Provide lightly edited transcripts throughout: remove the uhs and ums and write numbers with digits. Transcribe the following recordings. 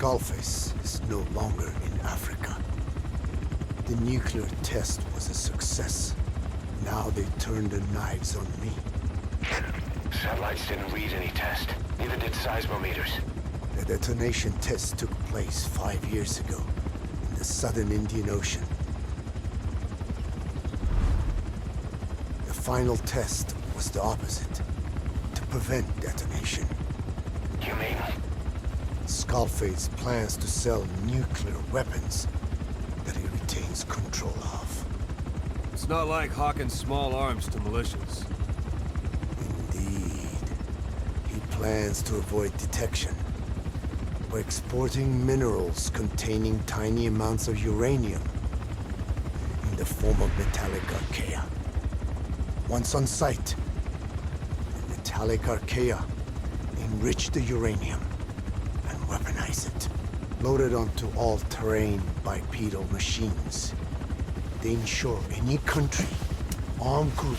Skullface is no longer in Africa. The nuclear test was a success. Now they turned their knives on me. Satellites didn't read any test. Neither did seismometers. The detonation test took place 5 years ago in the southern Indian Ocean. The final test was the opposite, to prevent detonation. You mean? Skullface plans to sell nuclear weapons that he retains control of. It's not like hawking small arms to militias. Indeed. He plans to avoid detection by exporting minerals containing tiny amounts of uranium in the form of metallic archaea. Once on site, the metallic archaea enrich the uranium and weaponize it. Loaded onto all-terrain bipedal machines, they ensure any country, armed group,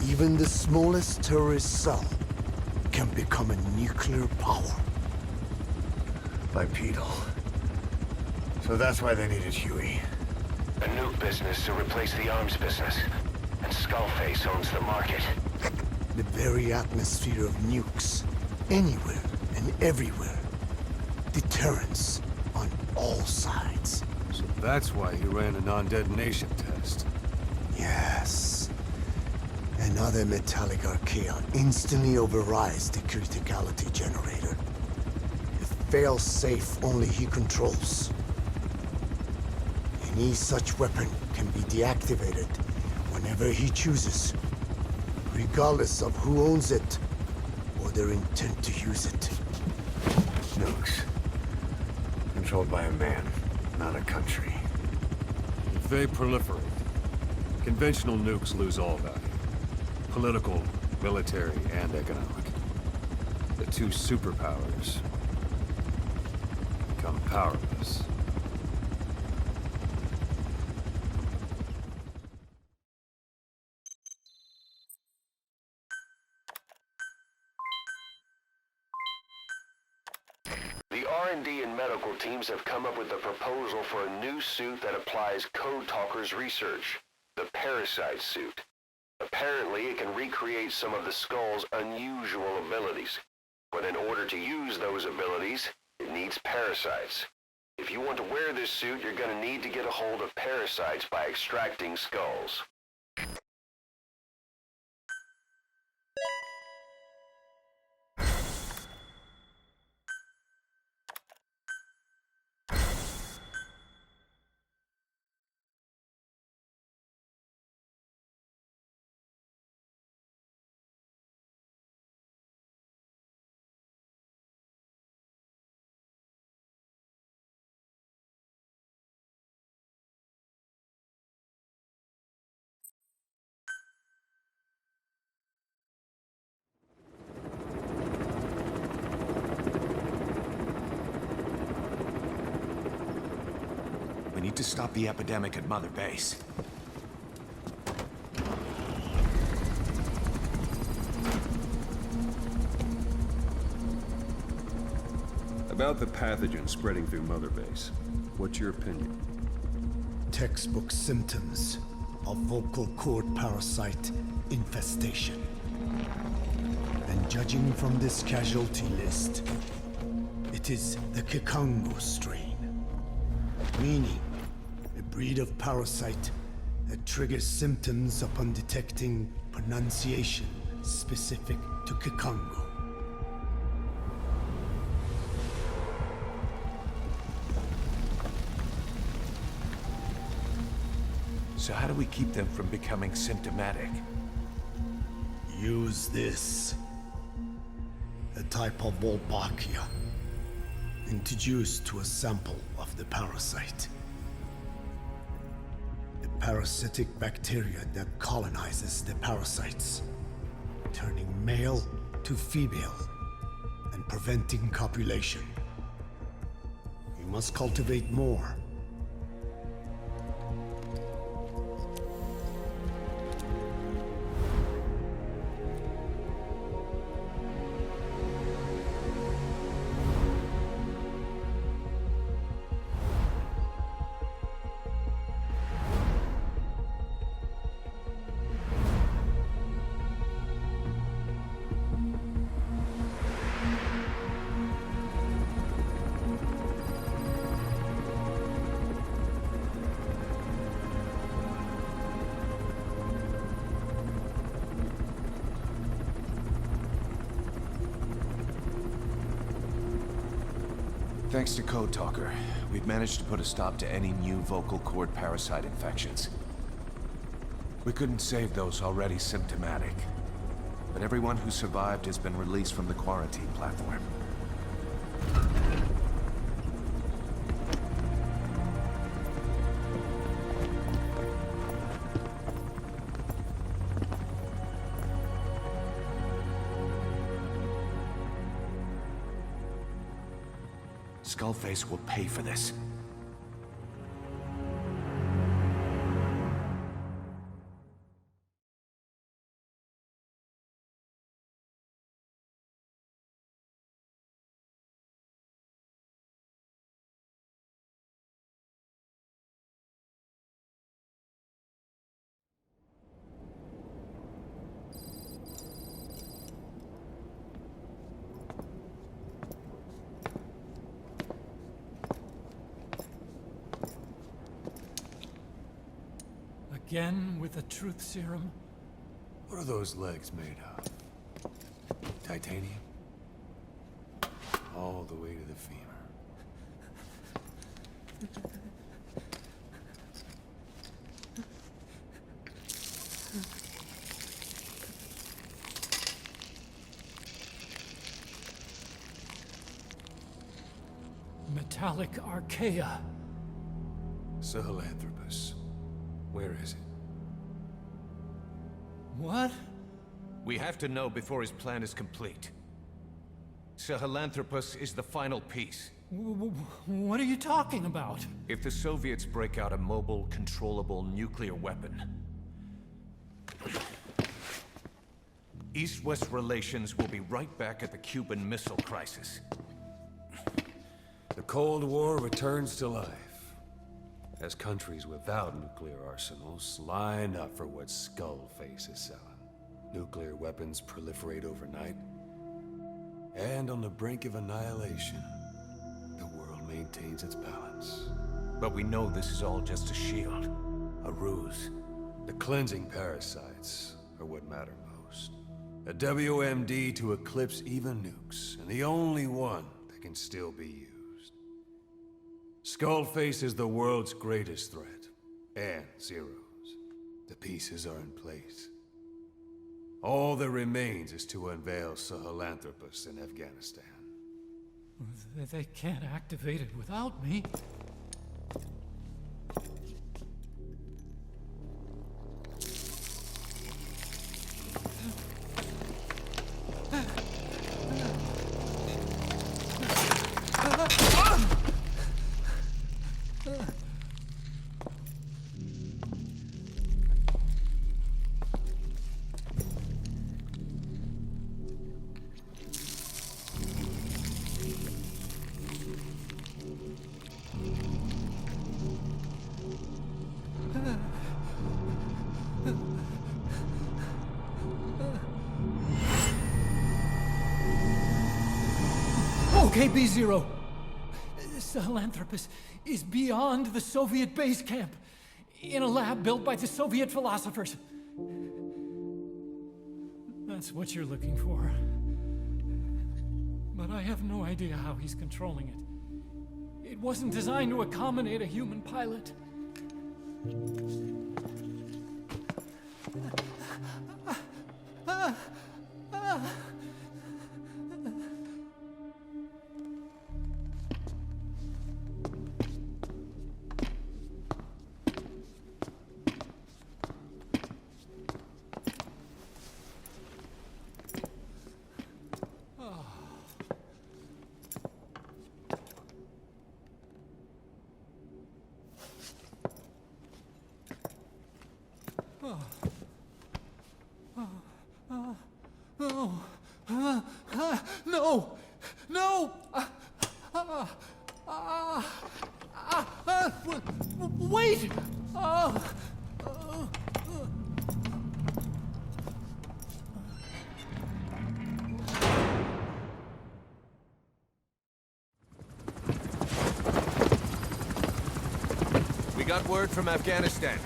even the smallest terrorist cell, can become a nuclear power. Bipedal. So that's why they needed Huey. A nuke business to replace the arms business. And Skullface owns the market. The very atmosphere of nukes, anywhere and everywhere. Deterrence on all sides. So that's why he ran a non-detonation test. Yes. Another metallic archaea instantly overrides the criticality generator. It fails safe only he controls. Any such weapon can be deactivated whenever he chooses, regardless of who owns it or their intent to use it. Nukes. Controlled by a man, not a country. If they proliferate, conventional nukes lose all value. Political, military, and economic. The two superpowers become powerless. The R&D and medical teams have come up with a proposal for a new suit that applies Code Talker's research, the Parasite suit. Apparently, it can recreate some of the Skull's unusual abilities. But in order to use those abilities, it needs parasites. If you want to wear this suit, you're going to need to get a hold of parasites by extracting skulls. We need to stop the epidemic at Mother Base. About the pathogen spreading through Mother Base, what's your opinion? Textbook symptoms of vocal cord parasite infestation. And judging from this casualty list, it is the Kikongo strain. Meaning, a breed of parasite that triggers symptoms upon detecting pronunciation specific to Kikongo. So how do we keep them from becoming symptomatic? Use this. A type of Wolbachia, introduced to a sample of the parasite. A parasitic bacteria that colonizes the parasites, turning male to female and preventing copulation. We must cultivate more. Thanks to Code Talker, we've managed to put a stop to any new vocal cord parasite infections. We couldn't save those already symptomatic, but everyone who survived has been released from the quarantine platform. Skullface will pay for this. Again with the truth serum? What are those legs made of? Titanium? All the way to the femur. Metallic archaea. Sahelanthropus. Where is it? What? We have to know before his plan is complete. Sahelanthropus is the final piece. What are you talking about? If the Soviets break out a mobile, controllable nuclear weapon, East-West relations will be right back at the Cuban Missile Crisis. The Cold War returns to life, as countries without nuclear arsenals line up for what Skullface is selling. Nuclear weapons proliferate overnight, and on the brink of annihilation, the world maintains its balance. But we know this is all just a shield, a ruse. The cleansing parasites are what matter most. A WMD to eclipse even nukes, and the only one that can still be used. Skullface is the world's greatest threat, and Zero's. The pieces are in place. All that remains is to unveil Sahelanthropus in Afghanistan. They can't activate it without me. Okay, B-Zero. Sahelanthropus is beyond the Soviet base camp, in a lab built by the Soviet philosophers. That's what you're looking for. But I have no idea how he's controlling it. It wasn't designed to accommodate a human pilot. No! No! Wait! We got word from Afghanistan.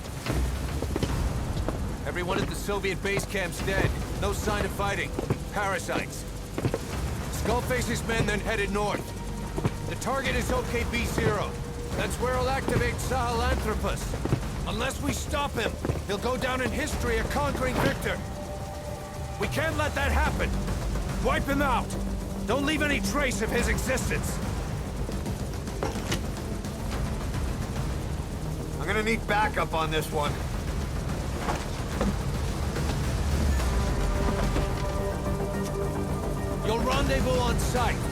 Everyone at the Soviet base camp's dead. No sign of fighting. Parasites. Skullface's men then headed north. The target is OKB-0. That's where he'll activate Sahelanthropus. Unless we stop him, he'll go down in history a conquering victor. We can't let that happen. Wipe him out. Don't leave any trace of his existence. I'm gonna need backup on this one. You'll rendezvous on site.